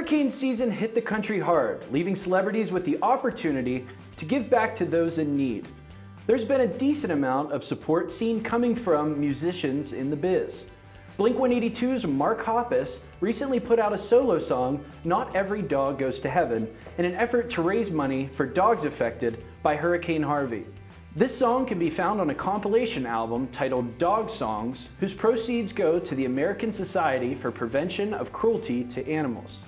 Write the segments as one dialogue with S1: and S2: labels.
S1: Hurricane season hit the country hard, leaving celebrities with the opportunity to give back to those in need. There's been a decent amount of support seen coming from musicians in the biz. Blink-182's Mark Hoppus recently put out a solo song, Not Every Dog Goes to Heaven, in an effort to raise money for dogs affected by Hurricane Harvey. This song can be found on a compilation album titled Dog Songs, whose proceeds go to the American Society for Prevention of Cruelty to Animals.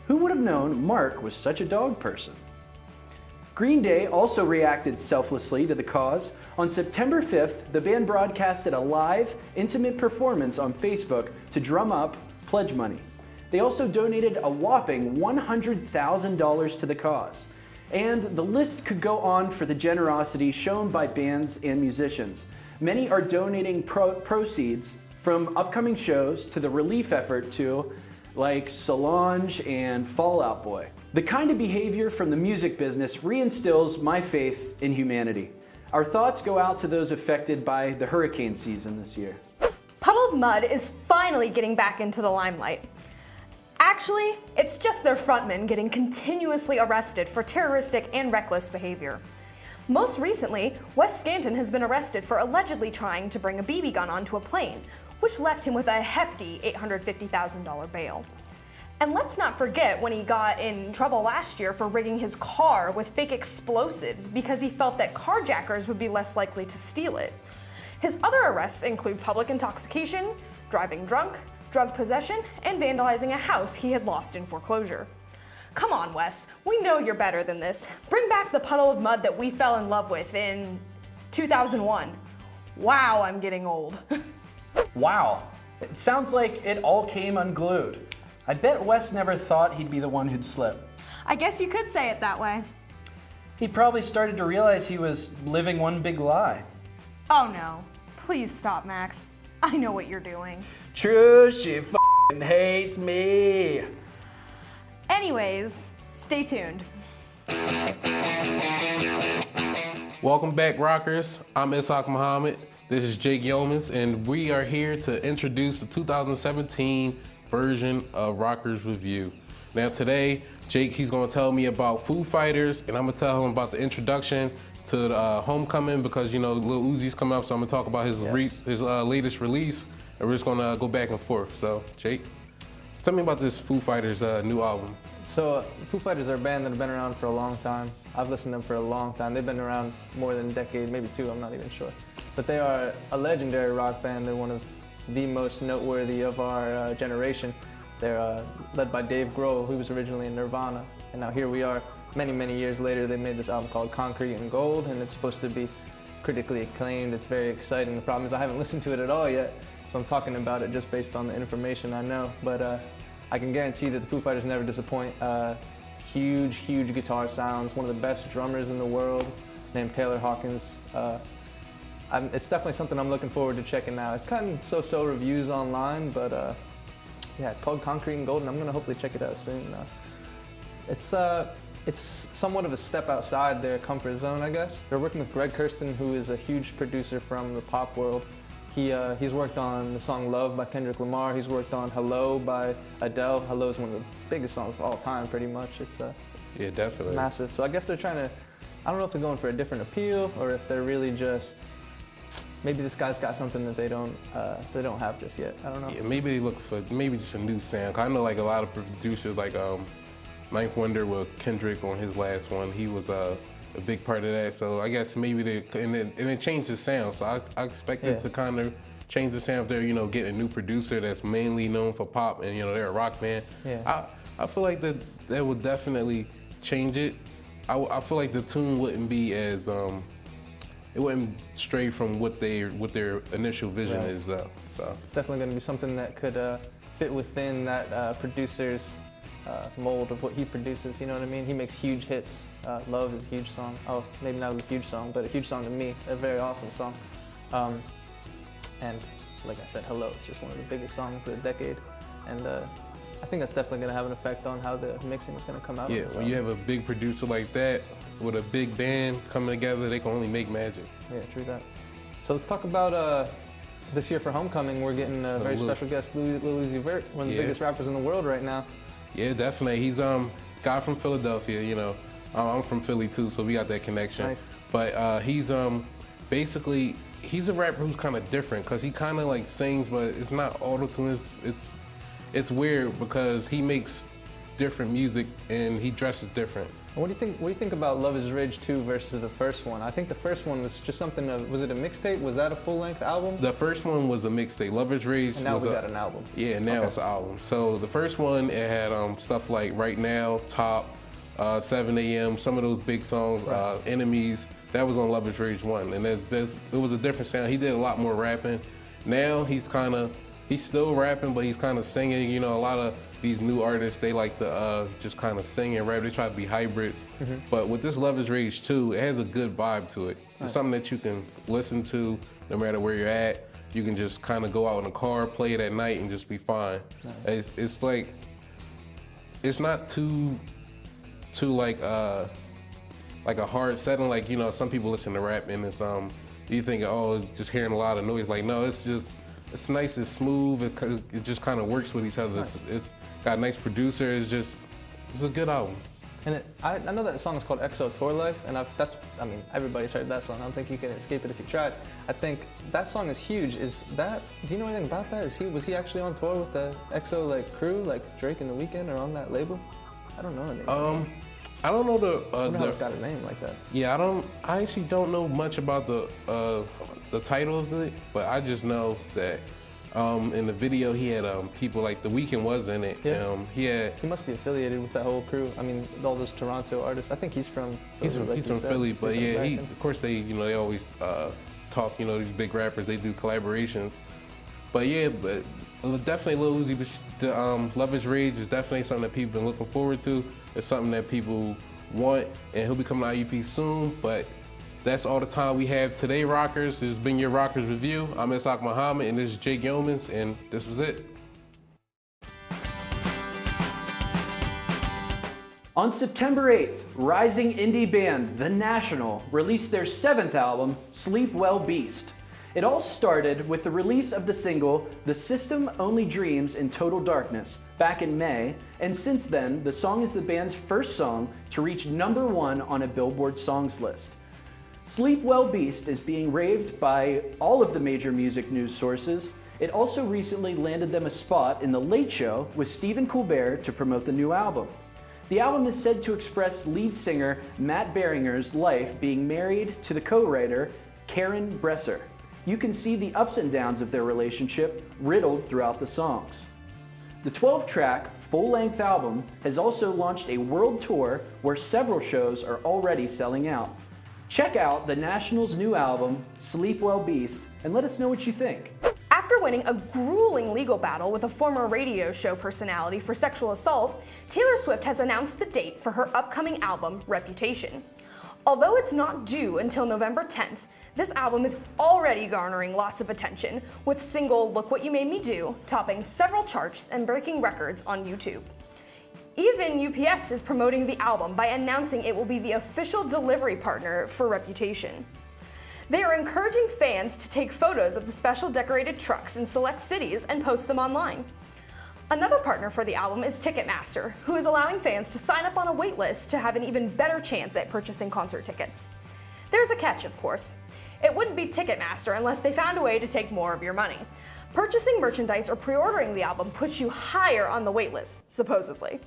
S1: Who would have known Mark was such a dog person? Green Day also reacted selflessly to the cause. On September 5th, the band broadcasted a live, intimate performance on Facebook to drum up pledge money. They also donated a whopping $100,000 to the cause. And the list could go on for the generosity shown by bands and musicians. Many are donating proceeds from upcoming shows to the relief effort to, like Solange and Fall Out Boy. The kind of behavior from the music business reinstills my faith in humanity. Our thoughts go out to those affected by the hurricane season this year.
S2: Puddle of Mudd is finally getting back into the limelight. Actually, it's just their frontman getting continuously arrested for terroristic and reckless behavior. Most recently, Wes Scanton has been arrested for allegedly trying to bring a BB gun onto a plane, which left him with a hefty $850,000 bail. And let's not forget when he got in trouble last year for rigging his car with fake explosives because he felt that carjackers would be less likely to steal it. His other arrests include public intoxication, driving drunk, drug possession, and vandalizing a house he had lost in foreclosure. Come on, Wes, we know you're better than this. Bring back the Puddle of Mudd that we fell in love with in 2001. Wow, I'm getting old.
S1: Wow, it sounds like it all came unglued. I bet Wes never thought he'd be the one who'd slip.
S2: I guess you could say it that way.
S1: He probably started to realize he was living one big lie.
S2: Oh no, please stop, Max. I know what you're doing.
S1: True, she f***ing hates me.
S2: Anyways, stay tuned.
S3: Welcome back, rockers. I'm Ishaq Muhammad. This is Jake Yeomans, and we are here to introduce the 2017 version of Rockers Review. Now today, Jake, he's gonna tell me about Foo Fighters, and I'm gonna tell him about the introduction to the Homecoming, because you know Lil Uzi's coming up, so I'm gonna talk about his latest release, and we're just gonna go back and forth. So, Jake, tell me about this Foo Fighters new album.
S4: So, Foo Fighters are a band that have been around for a long time. I've listened to them for a long time. They've been around more than a decade, maybe two, I'm not even sure. But they are a legendary rock band. They're one of the most noteworthy of our generation. They're led by Dave Grohl, who was originally in Nirvana. And now here we are, many, many years later, they made this album called Concrete and Gold, and it's supposed to be critically acclaimed. It's very exciting. The problem is I haven't listened to it at all yet, so I'm talking about it just based on the information I know. But I can guarantee that the Foo Fighters never disappoint. Huge, huge guitar sounds, one of the best drummers in the world, named Taylor Hawkins. It's definitely something I'm looking forward to checking out. It's kind of so-so reviews online, but yeah, it's called Concrete and Gold, and I'm gonna hopefully check it out soon. It's somewhat of a step outside their comfort zone, I guess. They're working with Greg Kurstin, who is a huge producer from the pop world. He's worked on the song Love by Kendrick Lamar. He's worked on Hello by Adele. Hello is one of the biggest songs of all time, pretty much. It's
S3: Yeah, definitely.
S4: massive. So I guess they're trying to, I don't know if they're going for a different appeal or if they're really just, maybe this guy's got something that they don't have just yet. I don't know.
S3: Yeah, maybe they look for just a new sound. I know like a lot of producers, like Ninth Wonder with Kendrick on his last one. He was a big part of that. So I guess maybe and it changed the sound. So I expect it to kind of change the sound if they're getting a new producer that's mainly known for pop, and they're a rock band.
S4: Yeah.
S3: I feel like that would definitely change it. I feel like the tune wouldn't be as it wouldn't stray from what their initial vision is though. So
S4: it's definitely going to be something that could fit within that producer's mold of what he produces. You know what I mean? He makes huge hits. Love is a huge song. Oh, maybe not a huge song, but a huge song to me. A very awesome song. And like I said, Hello is just one of the biggest songs of the decade. And I think that's definitely going to have an effect on how the mixing is going to come out.
S3: Yeah, when you have a big producer like that with a big band coming together, they can only make magic.
S4: Yeah, true that. So let's talk about this year for Homecoming. We're getting a very special guest, Lil Uzi Vert, one of the biggest rappers in the world right now.
S3: Yeah, definitely. He's guy from Philadelphia. You know, I'm from Philly too, so we got that connection.
S4: Nice.
S3: But he's basically he's a rapper who's kind of different because he kind of like sings, but it's not auto-tune. It's weird because he makes different music and he dresses different.
S4: What do you think about Love Is Rage 2 versus the first one? I think the first one was just something was it a mixtape? Was that a full-length album?
S3: The first one was a mixtape. Love Is Rage.
S4: And now we got an album.
S3: Yeah, now it's an album. So the first one, it had stuff like Right Now, Top, 7 a.m., some of those big songs,
S4: Right.
S3: Enemies. That was on Love Is Rage 1. And it was a different sound. He did a lot more rapping. Now he's still rapping, but he's kind of singing. You know, a lot of these new artists, they like to just kind of sing and rap. They try to be hybrids. But with this Love Is Rage 2, it has a good vibe to it. It's something that you can listen to no matter where you're at. You can just kind of go out in the car, play it at night, and just be fine. Nice. It's like, it's not too like a hard setting. Like, you know, some people listen to rap and it's you think, oh, just hearing a lot of noise. Like, no, it's nice, it's smooth. It just kind of works with each other.
S4: Nice.
S3: It's got a nice producer. It's a good album.
S4: And I know that song is called XO Tour Life, and I mean, everybody's heard that song. I don't think you can escape it if you tried. I think that song is huge. Do you know anything about that? Was he actually on tour with the XO crew, like Drake and The Weeknd, or on that label? I don't know anything.
S3: I don't know
S4: I wonder how it's got a name like that.
S3: Yeah, I actually don't know much about the title of it, but I just know that in the video he had people like The Weeknd was in it.
S4: Yeah. He must be affiliated with that whole crew. I mean, all those Toronto artists. I think he's from Philly.
S3: He's from Philly, but yeah, of course they always talk. You know, these big rappers, they do collaborations. But yeah, but definitely Lil Uzi. But Love Is Rage is definitely something that people been looking forward to. It's something that people want, and he'll be coming to IUP soon. But that's all the time we have today, Rockers. This has been your Rockers Review. I'm S5E1 Muhammad, and this is Jake Yeomans, and this was it.
S1: On September 8th, rising indie band The National released their 7th album, Sleep Well Beast. It all started with the release of the single The System Only Dreams in Total Darkness back in May, and since then, the song is the band's first song to reach #1 on a Billboard songs list. Sleep Well Beast is being raved by all of the major music news sources. It also recently landed them a spot in The Late Show with Stephen Colbert to promote the new album. The album is said to express lead singer Matt Berringer's life being married to the co-writer Karen Bresser. You can see the ups and downs of their relationship riddled throughout the songs. The 12-track, full-length album has also launched a world tour where several shows are already selling out. Check out The National's new album, Sleep Well Beast, and let us know what you think.
S2: After winning a grueling legal battle with a former radio show personality for sexual assault, Taylor Swift has announced the date for her upcoming album, Reputation. Although it's not due until November 10th, this album is already garnering lots of attention, with single Look What You Made Me Do topping several charts and breaking records on YouTube. Even UPS is promoting the album by announcing it will be the official delivery partner for Reputation. They are encouraging fans to take photos of the special decorated trucks in select cities and post them online. Another partner for the album is Ticketmaster, who is allowing fans to sign up on a wait list to have an even better chance at purchasing concert tickets. There's a catch, of course. It wouldn't be Ticketmaster unless they found a way to take more of your money. Purchasing merchandise or pre-ordering the album puts you higher on the wait list, supposedly.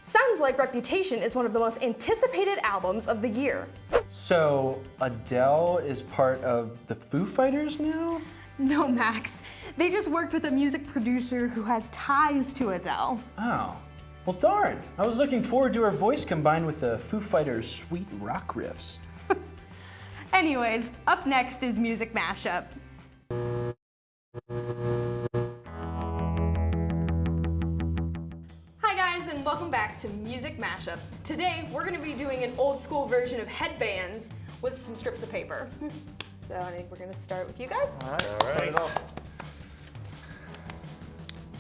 S2: Sounds like Reputation is one of the most anticipated albums of the year.
S1: So, Adele is part of the Foo Fighters now?
S2: No, Max. They just worked with a music producer who has ties to Adele.
S1: Oh. Well, darn. I was looking forward to her voice combined with the Foo Fighters' sweet rock riffs.
S2: Anyways, up next is Music Mashup. Hi guys, and welcome back to Music Mashup. Today, we're going to be doing an old school version of headbands with some strips of paper. So I think we're going to start with you guys.
S4: All right.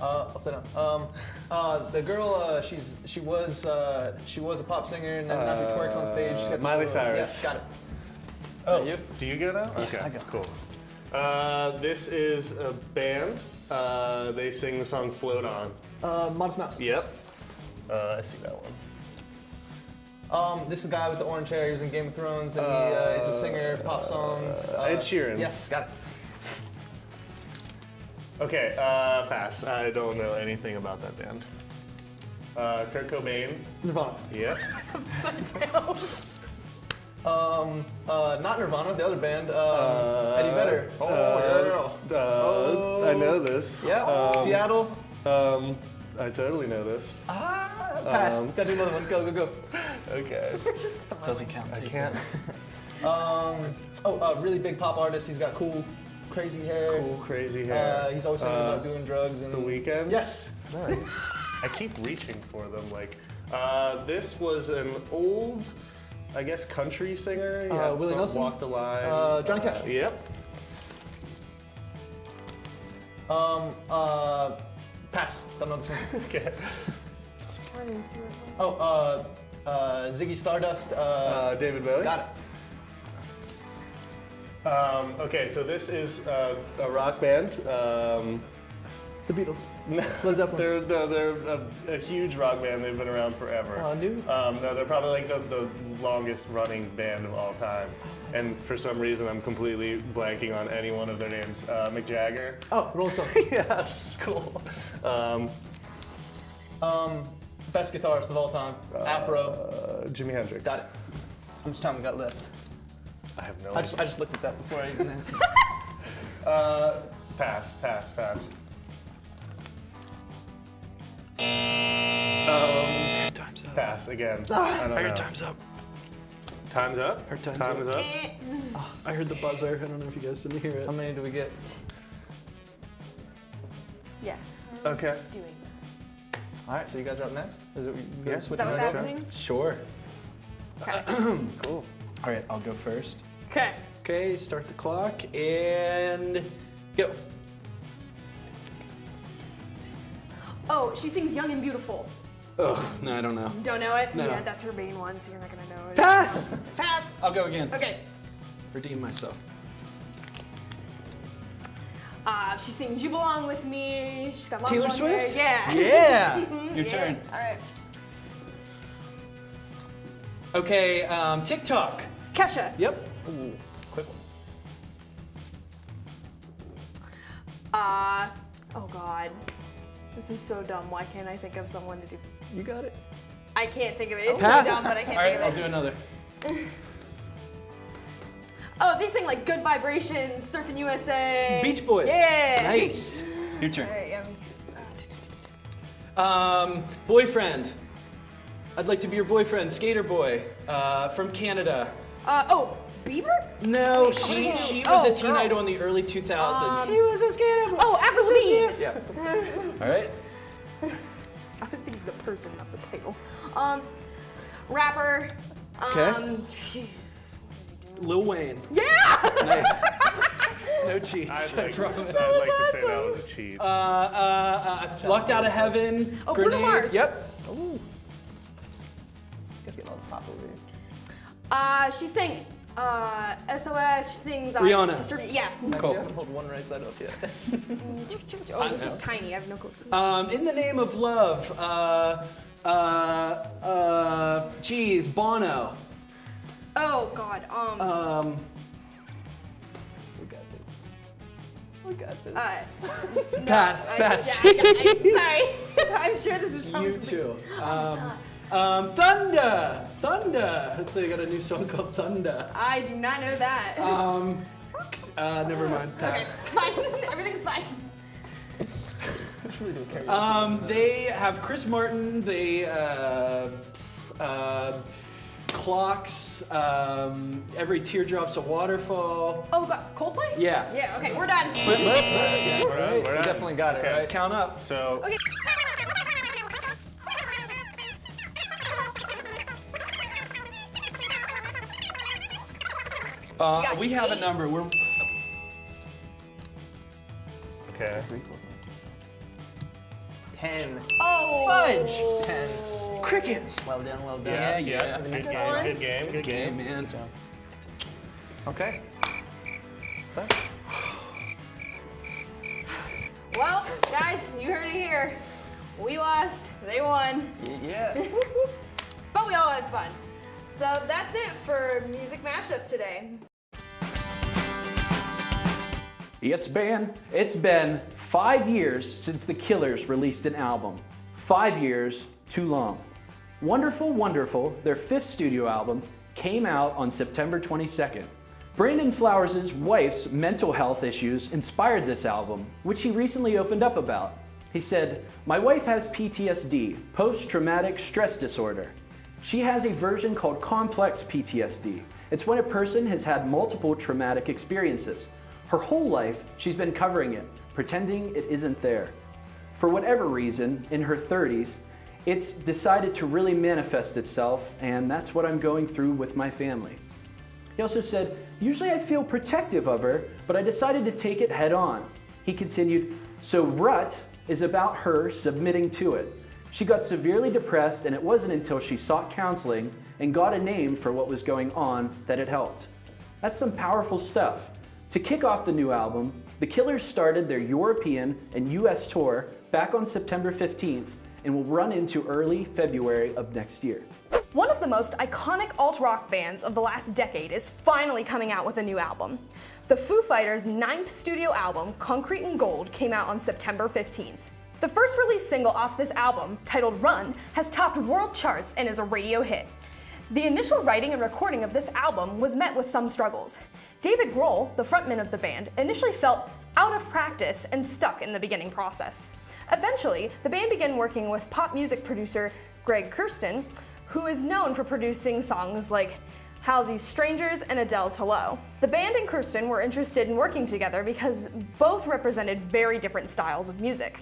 S4: Upside down. The girl, she was a pop singer, and now she twerks on stage. She's got
S5: Miley Cyrus.
S4: Yeah, got it.
S5: Oh,
S4: you?
S5: Do you go now? Okay,
S4: I go.
S5: cool. This is a band. They sing the song Float On.
S4: Modest Mouse.
S5: Yep. I see that one.
S4: This is the guy with the orange hair. He was in Game of Thrones, and he is a singer, pop songs.
S5: Ed Sheeran.
S4: Yes, got it.
S5: Okay, pass. I don't know anything about that band. Kurt Cobain.
S4: Nirvana.
S5: Yep.
S2: I'm so down.
S4: Not Nirvana, the other band. Eddie Vedder.
S5: I know this.
S4: Yeah. Seattle.
S5: I totally know this.
S4: Pass. Gotta do another one. Go, go, go.
S5: Okay.
S1: Doesn't count.
S5: I can't.
S4: Really big pop artist. He's got cool, crazy hair.
S5: Cool, crazy hair.
S4: He's always thinking about doing drugs. And
S5: The Weeknd?
S4: Yes.
S5: Nice. I keep reaching for them. Like, this was an old, I guess, country singer. Yeah,
S4: Willie Nelson?
S5: Walk the Line.
S4: Johnny Cash.
S5: Yep.
S4: Pass. Don't know this one.
S5: Okay.
S2: I didn't see what it was.
S4: Ziggy Stardust.
S5: David Bowie.
S4: Got it.
S5: Okay, so this is a rock band.
S4: The Beatles. Led Zeppelin.
S5: They're a huge rock band. They've been around forever.
S4: New?
S5: No, they're probably like the longest running band of all time. And for some reason, I'm completely blanking on any one of their names. Mick Jagger.
S4: Oh, Rolling Stones.
S5: Yes, cool.
S4: Best guitarist of all time. Afro.
S5: Jimi Hendrix.
S4: Got it. How much time we got left?
S5: I have no
S4: I
S5: idea.
S4: just looked at that before I even answered.
S5: Pass.
S1: Time's up.
S5: Pass again. I don't know.
S1: Time's up.
S5: Time's up?
S1: Her time's
S5: Time
S1: up.
S5: is up?
S1: I heard the buzzer. I don't know if you guys didn't hear it.
S4: How many do we get?
S2: Yeah.
S5: Okay.
S2: Doing that.
S4: All right, so you guys are up next. Is it?
S5: Yeah.
S2: Is that what's happening?
S1: Sure.
S2: Okay.
S5: Cool.
S1: All right, I'll go first.
S2: Okay.
S1: Okay, start the clock and go.
S2: Oh, she sings Young and Beautiful.
S1: Ugh, no, I don't know.
S2: Don't know it?
S1: No.
S2: Yeah, that's her main one, so you're not gonna know it.
S1: Pass!
S2: Pass.
S1: I'll go again.
S2: Okay.
S1: Redeem myself.
S2: She sings You Belong With Me. She's got long
S1: Taylor
S2: blonde hair.
S1: Swift?
S2: Yeah.
S1: Yeah! Your
S2: Yeah.
S1: turn.
S2: All right.
S1: Okay, TikTok.
S2: Kesha.
S1: Yep. Ooh, quick one.
S2: Oh God. This is so dumb. Why can't I think of someone to do?
S4: You got it.
S2: I can't think of it. It's
S1: Pass.
S2: so dumb, but I can't
S1: All right,
S2: think
S1: I'll
S2: of it.
S1: do another.
S2: Oh, they sing like Good Vibrations, Surfing USA.
S1: Beach Boys.
S2: Yeah.
S1: Nice. Your turn.
S2: All right,
S1: Boyfriend. I'd like to be your boyfriend, Skater Boy, from Canada.
S2: Oh, Bieber?
S1: No,
S2: Wait,
S1: she
S2: oh,
S1: was a
S2: girl.
S1: teen idol in the early 2000s.
S2: He
S1: was a skater boy.
S2: Oh, Avril Lavigne.
S1: Yeah. All right.
S2: I was thinking the person, not the title. Rapper.
S1: Okay.
S2: Jeez.
S1: Lil Wayne.
S2: Yeah.
S1: Nice. No cheats.
S5: I'd
S1: I
S5: like to
S1: promise.
S5: say that was a cheat.
S1: Locked Out of Heaven.
S2: Oh, Bruno Mars.
S1: Yep.
S4: Ooh. Guys getting all the pop over here.
S2: She sang SOS. She sings
S1: Rihanna.
S2: Yeah.
S1: Cool.
S4: I haven't hold one right side up yet.
S2: Oh, this is tiny. I have no clue.
S1: In the Name of Love. Geez, Bono.
S2: Oh God.
S4: We got this.
S1: Pass. Pass.
S2: Sorry. I'm sure this is probably
S1: You too. Thunder. Thunder. Let's say I got a new song called Thunder.
S2: I do not know that.
S1: Never mind.
S2: Okay,
S1: Pass.
S2: it's fine. Everything's fine.
S1: They have Chris Martin. They Clocks. Every Teardrop's a Waterfall.
S2: Oh God, Coldplay?
S1: Yeah.
S2: Yeah. Okay, we're done.
S1: Yeah,
S5: We're done,
S1: right.
S5: we're
S4: We
S5: done.
S4: definitely got it,
S5: Okay,
S1: Let's
S4: right?
S1: count up.
S5: So,
S2: Okay. got
S1: We have a
S2: 8.
S1: number. We're
S5: okay.
S4: 10.
S2: Oh.
S1: Fudge.
S4: 10.
S1: crickets.
S4: Well done, well done.
S1: Yeah.
S5: Good
S2: Next
S5: game,
S2: one.
S5: good game, good game.
S1: man.
S4: Okay.
S2: Well, guys, you heard it here. We lost, they won.
S4: Yeah.
S2: But we all had fun. So that's it for Music Mashup today.
S1: It's been 5 years since the Killers released an album. 5 years, too long. Wonderful Wonderful, their 5th studio album, came out on September 22nd. Brandon Flowers' wife's mental health issues inspired this album, which he recently opened up about. He said, "My wife has PTSD, post-traumatic stress disorder. She has a version called complex PTSD. It's when a person has had multiple traumatic experiences. Her whole life, she's been covering it, pretending it isn't there. For whatever reason, in her 30s, it's decided to really manifest itself, and that's what I'm going through with my family." He also said, "Usually I feel protective of her, but I decided to take it head on." He continued, "So Rut is about her submitting to it. She got severely depressed, and it wasn't until she sought counseling and got a name for what was going on that it helped." That's some powerful stuff. To kick off the new album, the Killers started their European and US tour back on September 15th and will run into early February of next year.
S2: One of the most iconic alt-rock bands of the last decade is finally coming out with a new album. The Foo Fighters' 9th studio album, Concrete and Gold, came out on September 15th. The first released single off this album, titled Run, has topped world charts and is a radio hit. The initial writing and recording of this album was met with some struggles. David Grohl, the frontman of the band, initially felt out of practice and stuck in the beginning process. Eventually, the band began working with pop music producer Greg Kurstin, who is known for producing songs like Halsey's Strangers and Adele's Hello. The band and Kurstin were interested in working together because both represented very different styles of music.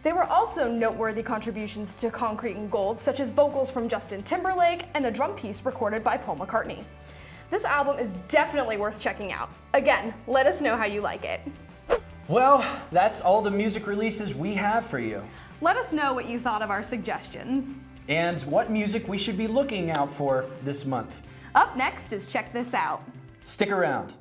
S2: There were also noteworthy contributions to Concrete and Gold, such as vocals from Justin Timberlake and a drum piece recorded by Paul McCartney. This album is definitely worth checking out. Again, let us know how you like it.
S1: Well, that's all the music releases we have for you.
S2: Let us know what you thought of our suggestions.
S1: And what music we should be looking out for this month.
S2: Up next is Check This Out.
S1: Stick around.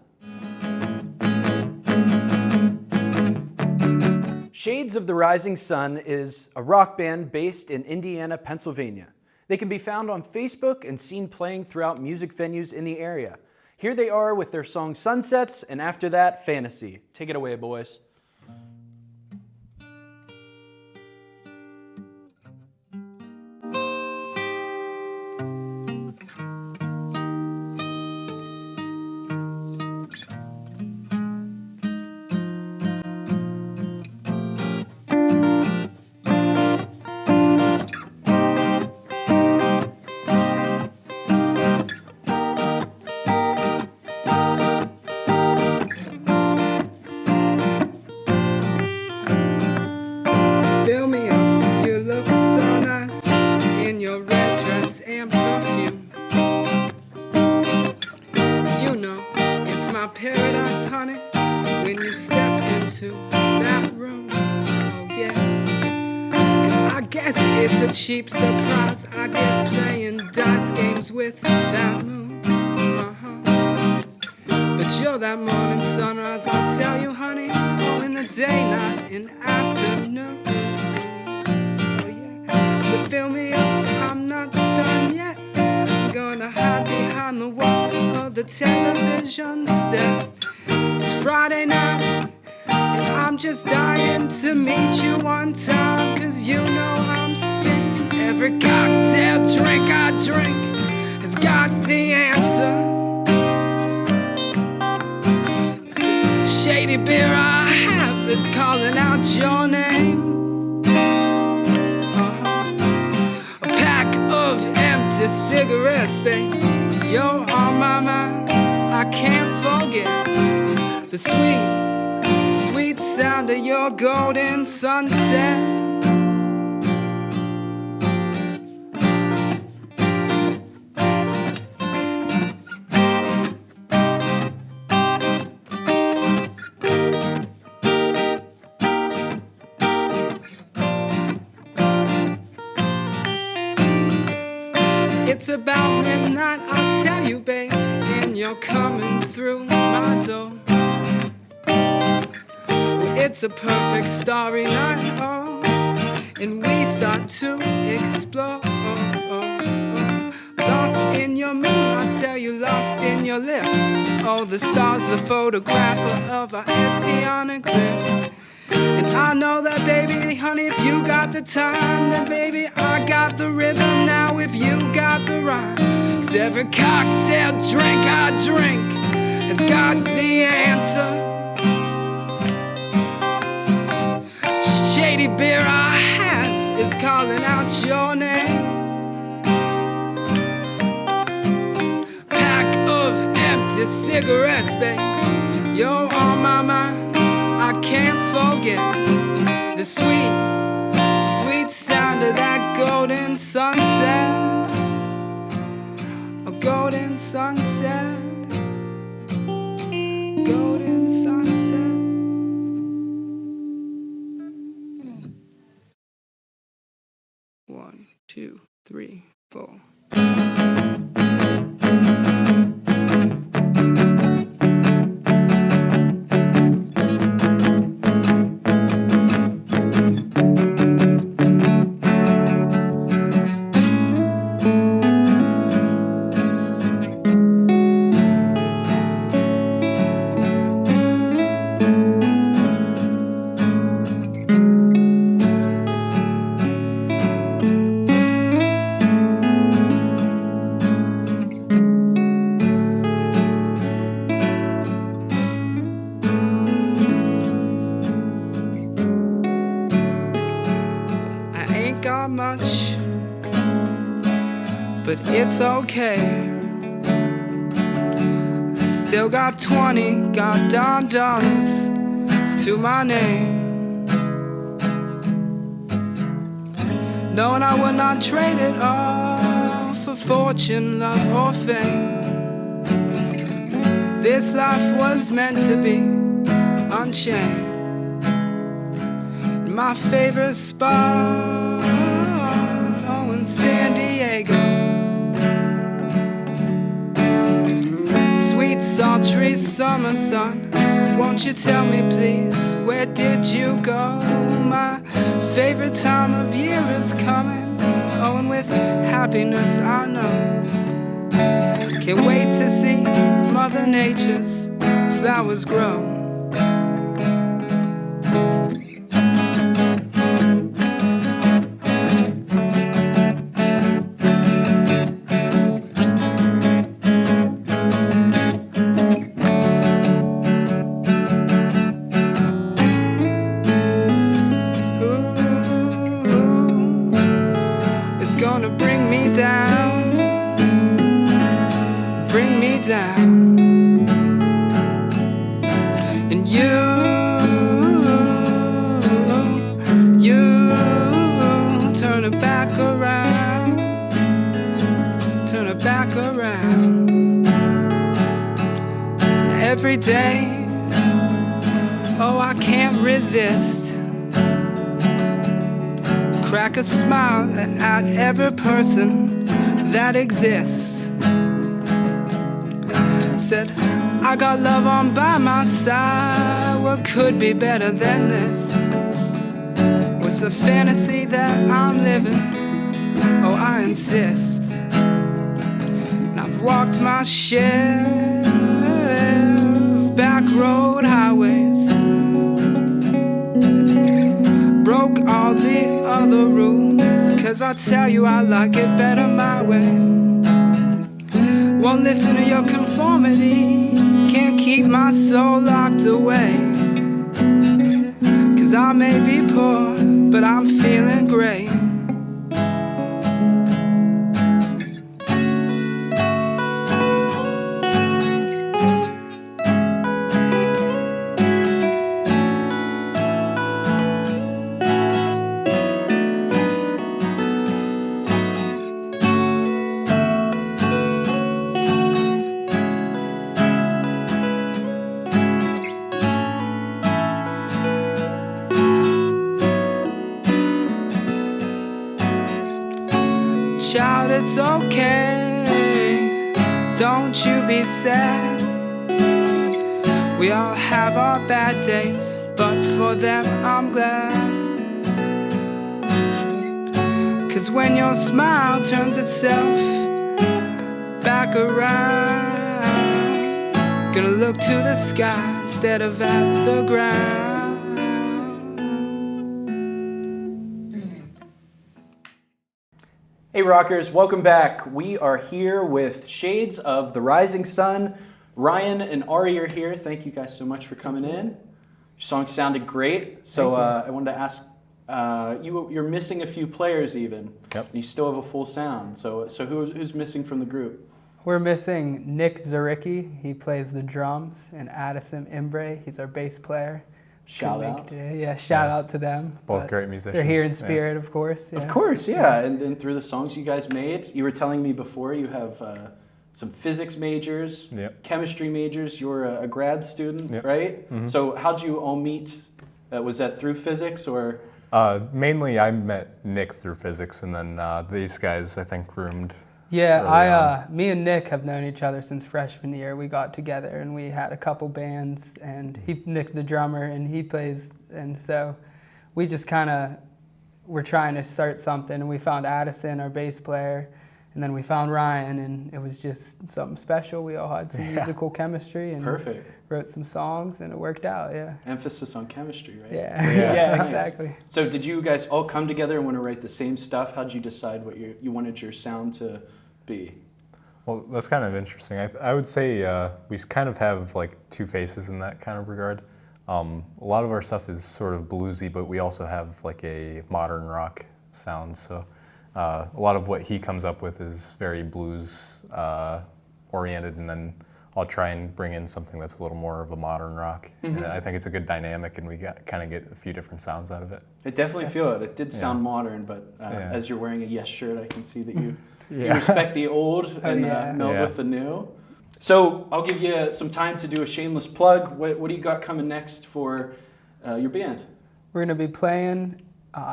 S1: Shades of the Rising Sun is a rock band based in Indiana, Pennsylvania. They can be found on Facebook and seen playing throughout music venues in the area. Here they are with their song Sunsets, and after that, Fantasy. Take it away, boys.
S6: Paradise, honey, when you step into that room, oh yeah. And I guess it's a cheap surprise I get playing dice games with that moon, But you're that morning sunrise, I'll tell you, honey, all in the day, night, and afternoon, oh yeah. So fill me up, I'm not done yet. I'm gonna hide behind the walls of the television set. It's Friday night, and I'm just dying to meet you one time, 'cause you know I'm singing. Every cocktail drink I drink has got the answer. Every shady beer I have is calling out your name. A pack of empty cigarettes, babe, you're on my mind. I can't forget the sweet, sweet sound of your golden sunset. It's about midnight, I'll tell you, babe, and you're coming through my door. Well, it's a perfect starry night, oh, and we start to explore. Lost in your moon, I tell you, lost in your lips. Oh, the stars, the photographer of our espionic bliss. And I know that, baby, honey, if you got the time, then baby, I got the rhythm. Now if you got the rhyme, 'cause every cocktail drink I drink has got the answer. Shady beer I have is calling out your name. Pack of empty cigarettes, babe, you're on my mind. I can't forget the sweet, sweet sound of that golden sunset. A golden sunset. Golden sunset. One, two, three, four. Got much, but it's okay. Still got 20 goddamn dollars to my name, knowing I would not trade it all for fortune, love, or fame. This life was meant to be unchained. My favorite spot, San Diego. Sweet sultry summer sun, won't you tell me please, where did you go? My favorite time of year is coming, oh, and with happiness I know. Can't wait to see Mother Nature's flowers grow. Gonna bring me down, bring me down. And you turn it back around, turn it back around. And every day, oh, I can't resist. Crack a smile at every person that exists. Said, I got love on by my side. What could be better than this? What's a fantasy that I'm living? Oh, I insist. And I've walked my share of back road highways, broke all the other rules, 'cause I tell you I like it better my way. Won't listen to your conformity, can't keep my soul locked away. 'Cause I may be poor, but I'm feeling great. Child, it's okay, don't you be sad. We all have our bad days, but for them I'm glad. 'cause when your smile turns itself back around, gonna look to the sky instead of at the ground.
S1: Hey Rockers, welcome back. We are here with Shades of the Rising Sun. Ryan and Ari are here. Thank you guys so much for coming in. Your song sounded great. So I wanted to ask, you're missing a few players even.
S7: Yep.
S1: You still have a full sound. So who's missing from the group?
S8: We're missing Nick Zaricki. He plays the drums, and Addison Imbre. He's our bass player.
S1: Shout out.
S8: Yeah, shout out to them.
S7: Both
S8: But
S7: great musicians.
S8: They're here in spirit, of course. Yeah.
S1: Of course, yeah. And then through the songs you guys made, you were telling me before you have some physics majors,
S7: Yep.
S1: chemistry majors. You're a grad student,
S7: Yep.
S1: right? Mm-hmm. So how'd you all meet? Was that through physics or?
S7: Mainly, I met Nick through physics, and then these guys, I think, roomed.
S8: Yeah, me and Nick have known each other since freshman year. We got together and we had a couple bands, and Nick's the drummer and he plays, and so we just kind of were trying to start something, and we found Addison, our bass player, and then we found Ryan, and it was just something special. We all had some musical chemistry and
S1: Perfect.
S8: wrote some songs, and it worked out, yeah.
S1: Emphasis on chemistry, right?
S8: Yeah,
S7: Yeah.
S8: yeah,
S1: Nice.
S8: exactly.
S1: So did you guys all come together and want to write the same stuff? How did you decide what you wanted your sound to be?
S7: Well, that's kind of interesting. I would say we kind of have like two faces in that kind of regard. A lot of our stuff is sort of bluesy, but we also have like a modern rock sound. So a lot of what he comes up with is very blues oriented, and then I'll try and bring in something that's a little more of a modern rock.
S1: Mm-hmm.
S7: And I think it's a good dynamic, and we kind of get a few different sounds out of it.
S1: I definitely feel it. It did sound
S7: Yeah.
S1: modern, but
S7: Yeah.
S1: as you're wearing a Yes shirt, I can see that you, you
S7: Yeah.
S1: respect the old and
S8: yeah.
S1: meld
S7: Yeah.
S1: with the new. So I'll give you some time to do a shameless plug. What do you got coming next for your band?
S8: We're going to be playing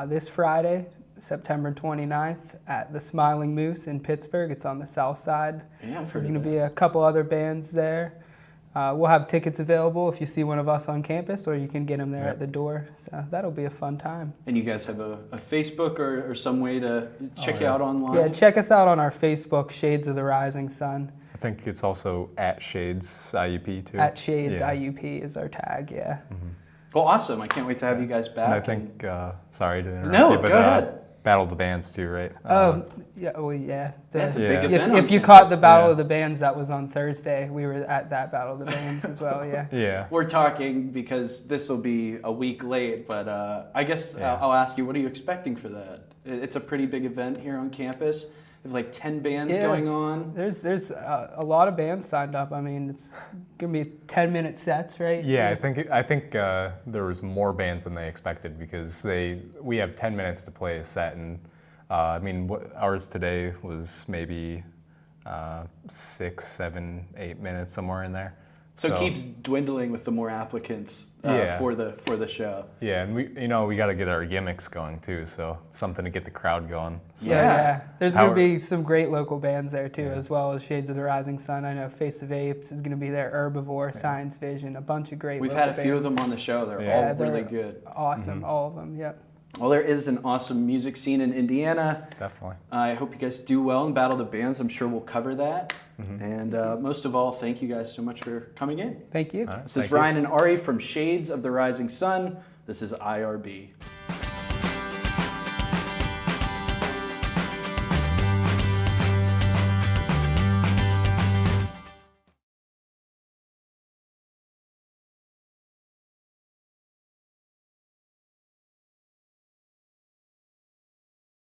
S8: this Friday, September 29th, at the Smiling Moose in Pittsburgh. It's on the south side.
S1: Yeah, I've heard
S8: There's
S1: of
S8: going to
S1: it.
S8: be a couple other bands there. We'll have tickets available if you see one of us on campus, or you can get them there
S7: Yeah.
S8: at the door. So that'll be a fun time.
S1: And you guys have a Facebook or some way to check you
S7: yeah.
S1: out online?
S8: Yeah, check us out on our Facebook, Shades of the Rising Sun.
S7: I think it's also at Shades IUP too.
S8: At Shades
S7: Yeah.
S8: IUP is our tag, yeah.
S1: Well, awesome. I can't wait to have you guys back.
S7: And I think, sorry to interrupt
S1: No,
S7: you, but
S1: go ahead.
S7: Battle of the Bands too, right?
S8: Yeah, well, yeah.
S1: That's a
S7: Yeah.
S1: big event.
S8: If
S1: on
S8: you caught the
S1: campus.
S8: Battle
S7: Yeah.
S8: of the Bands, that was on Thursday. We were at that Battle of the Bands as well, yeah.
S7: Yeah.
S1: We're talking because this will be a week late, but I guess
S7: Yeah.
S1: I'll ask you, what are you expecting for that? It's a pretty big event here on campus. We have like 10 bands
S8: Yeah.
S1: going on.
S8: There's a lot of bands signed up. I mean, it's gonna be 10-minute sets, right?
S7: Yeah, I think there was more bands than they expected, because we have 10 minutes to play a set, and I mean ours today was maybe 6, 7, 8 minutes, somewhere in there.
S1: So it keeps dwindling with the more applicants
S7: Yeah.
S1: for the show.
S7: Yeah, and we got to get our gimmicks going too, so something to get the crowd going. So,
S8: Yeah. There's gonna
S7: How-
S8: be some great local bands there too, as well as Shades of the Rising Sun. I know Face of Apes is gonna be there, Herbivore, Science Vision, a bunch of great
S1: We've
S8: local
S1: had a few of
S8: bands.
S1: them on the show. They're
S7: Yeah.
S1: all really
S8: they're
S1: good.
S8: Awesome, all of them, yep.
S1: Well, there is an awesome music scene in Indiana.
S7: definitely.
S1: I hope you guys do well in Battle of the Bands. I'm sure we'll cover that. And most of all, thank you guys so much for coming in.
S8: Thank you.
S7: All right,
S1: This is
S7: thank you.
S1: Ryan and Ari from Shades of the Rising Sun. This is IRB.